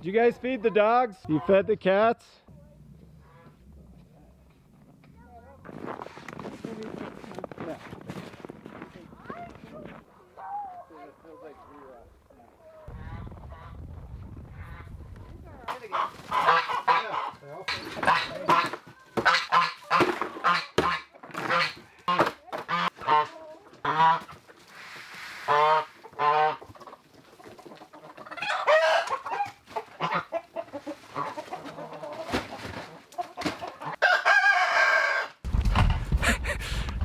Did you guys feed the dogs? You fed the cats?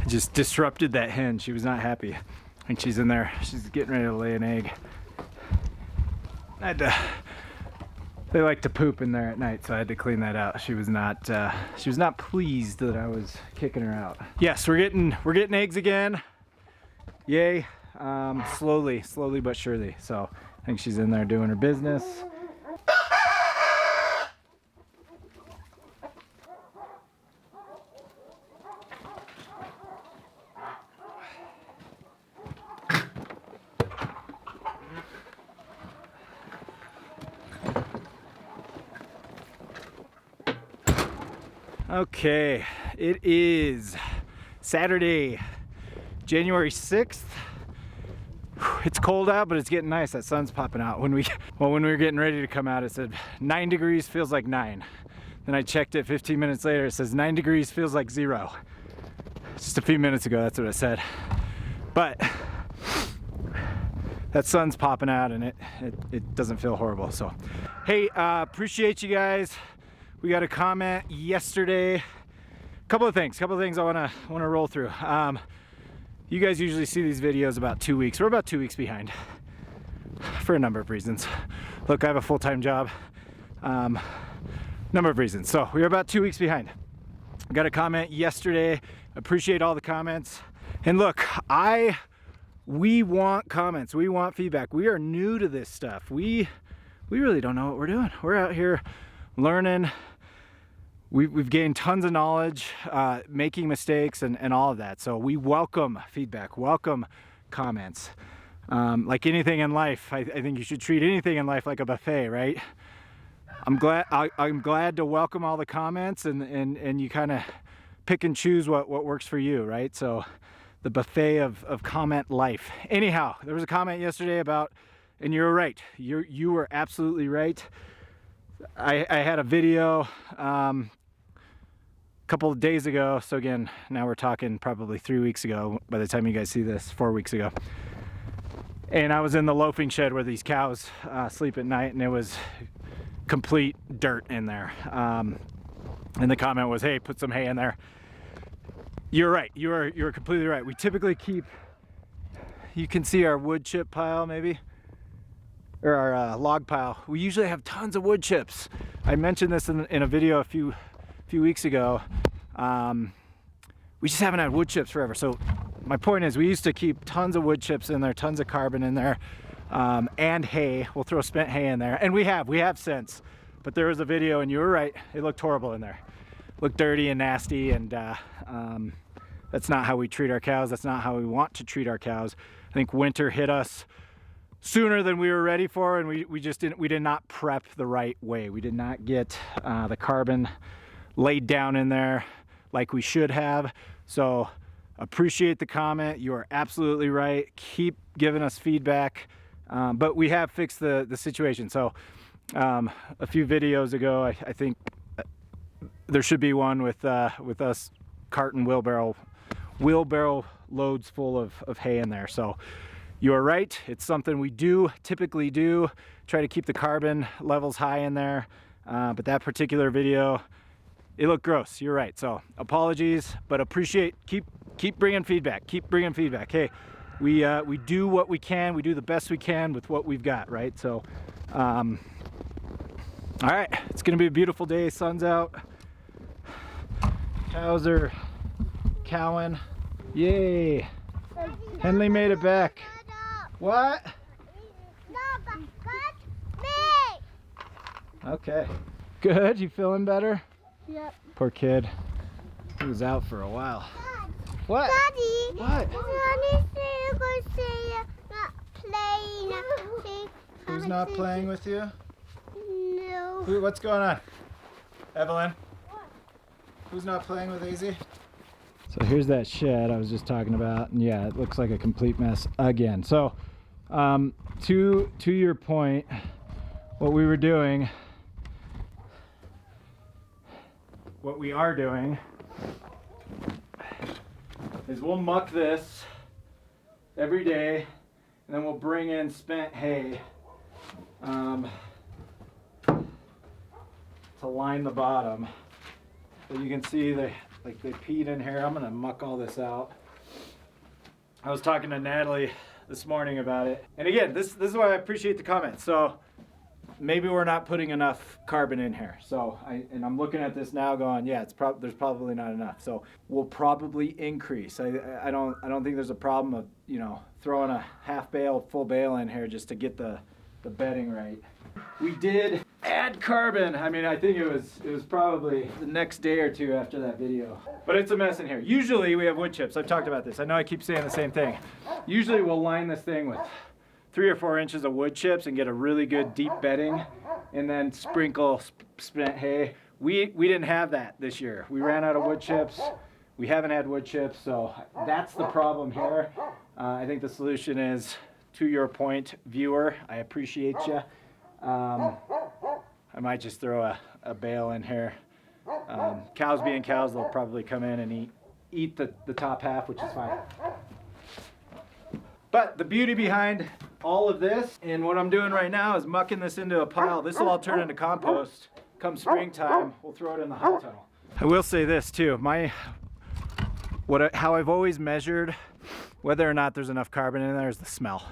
Just disrupted that hen. She was not happy. I think she's in there. She's getting ready to lay an egg. They like to poop in there at night, so I had to clean that out. She was not pleased that I was kicking her out. Yes, we're getting eggs again. Yay. Slowly but surely. So I think she's in there doing her business. Okay, it is Saturday, January 6th. It's cold out, but it's getting nice. That sun's popping out. When we were getting ready to come out, it said 9 degrees feels like 9. Then I checked it 15 minutes later. It says 9 degrees feels like 0. Just a few minutes ago, that's what it said. But that sun's popping out and it doesn't feel horrible. So, hey, appreciate you guys. We got a comment yesterday. Couple of things I wanna roll through. You guys usually see these videos about 2 weeks. We're about 2 weeks behind for a number of reasons. Look, I have a full-time job. Number of reasons. So we're about 2 weeks behind. Got a comment yesterday. Appreciate all the comments. And look, we want comments. We want feedback. We are new to this stuff. We really don't know what we're doing. We're out here learning. We've gained tons of knowledge, making mistakes and all of that. So we welcome feedback, welcome comments. Like anything in life, I think you should treat anything in life like a buffet, right? I'm glad to welcome all the comments and you kind of pick and choose what works for you, right? So the buffet of comment life. Anyhow, there was a comment yesterday about, and you're right, you were absolutely right. I had a video couple of days ago, so again, now we're talking probably 3 weeks ago by the time you guys see this, 4 weeks ago, and I was in the loafing shed where these cows sleep at night, and it was complete dirt in there, and the comment was, hey, put some hay in there. You're right, you're completely right. We typically keep, you can see our wood chip pile maybe, or our log pile. We usually have tons of wood chips. I mentioned this in a video a few weeks ago. We just haven't had wood chips forever. So my point is, we used to keep tons of wood chips in there, tons of carbon in there, and hay. We'll throw spent hay in there, and we have since. But there was a video, and you were right, it looked horrible in there. Looked dirty and nasty, and that's not how we treat our cows. That's not how we want to treat our cows. I think winter hit us sooner than we were ready for, and we did not prep the right way. We did not get the carbon laid down in there like we should have. So appreciate the comment. You are absolutely right. Keep giving us feedback, but we have fixed the situation. So a few videos ago, I think there should be one with us cart and wheelbarrow loads full of hay in there. So you are right, it's something we typically do, try to keep the carbon levels high in there, but that particular video, it looked gross. You're right, so apologies, but appreciate, keep bringing feedback, Hey, we do what we can, we do the best we can with what we've got, right? So all right, it's gonna be a beautiful day. Sun's out, cows are cowing. Yay, Henley made it back. What? Okay. Good, you feeling better? Yep. Poor kid. He was out for a while. What? Daddy, what? Not playing. Who's not playing with you? What's going on? Evelyn? What? Who's not playing with AZ? So here's that shed I was just talking about, and yeah, it looks like a complete mess again. So to your point, what we are doing is we'll muck this every day, and then we'll bring in spent hay to line the bottom. So you can see they peed in here. I'm gonna muck all this out. I was talking to Natalie this morning about it, and again, this is why I appreciate the comments. So maybe we're not putting enough carbon in here. So I'm looking at this now going, yeah, there's probably not enough. So we'll probably increase. I don't think there's a problem of, you know, throwing a half bale, full bale in here just to get the bedding right. We did add carbon. I mean, I think it was probably the next day or two after that video. But it's a mess in here. Usually we have wood chips. I've talked about this. I know I keep saying the same thing. Usually we'll line this thing with 3 or 4 inches of wood chips and get a really good deep bedding, and then sprinkle spent hay. We didn't have that this year. We ran out of wood chips. We haven't had wood chips, so that's the problem here. I think the solution is, to your point, viewer, I appreciate you. I might just throw a bale in here. Cows being cows, they'll probably come in and eat the top half, which is fine. But the beauty behind all of this, and what I'm doing right now, is mucking this into a pile. This will all turn into compost. Come springtime, we'll throw it in the hot tunnel. I will say this too, how I've always measured whether or not there's enough carbon in there is the smell.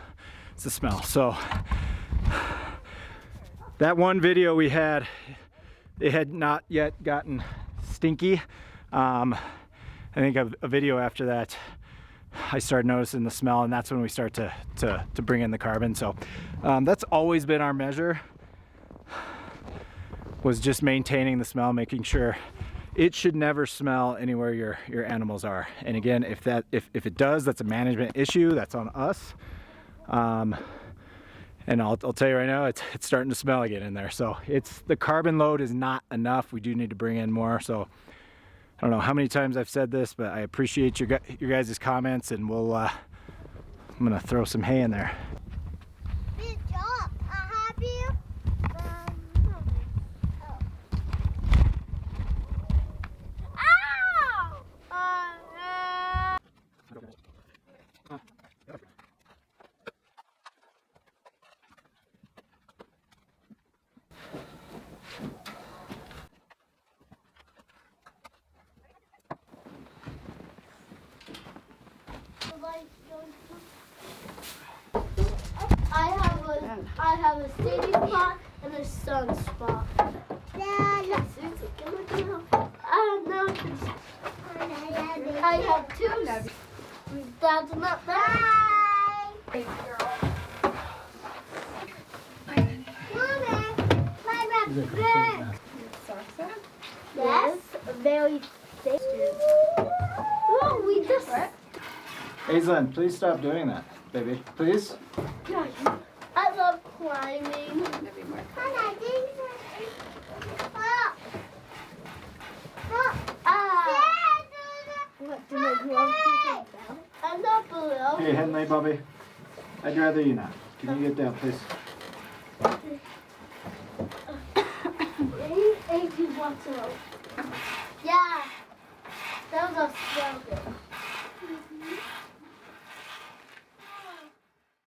It's the smell. So that one video we had, it had not yet gotten stinky. I think a video after that, I started noticing the smell, and that's when we start to bring in the carbon. So that's always been our measure, was just maintaining the smell, making sure it should never smell anywhere your animals are. And again, if it does, that's a management issue. That's on us. And I'll tell you right now, it's starting to smell again in there. So the carbon load is not enough. We do need to bring in more. So I don't know how many times I've said this, but I appreciate your guys' comments, and I'm gonna throw some hay in there. Good job. I have you. I have a city spot and a sun spot. Dad, I have 2. Dad's not there. Hey, girl. Mommy, yes, very thick. Oh, we just. Aislinn, please stop doing that, baby. Please. I love climbing. I'm not below. Hey, Henley, Bobby. I'd rather you not. Can you get down, please? Yeah, that was a struggle.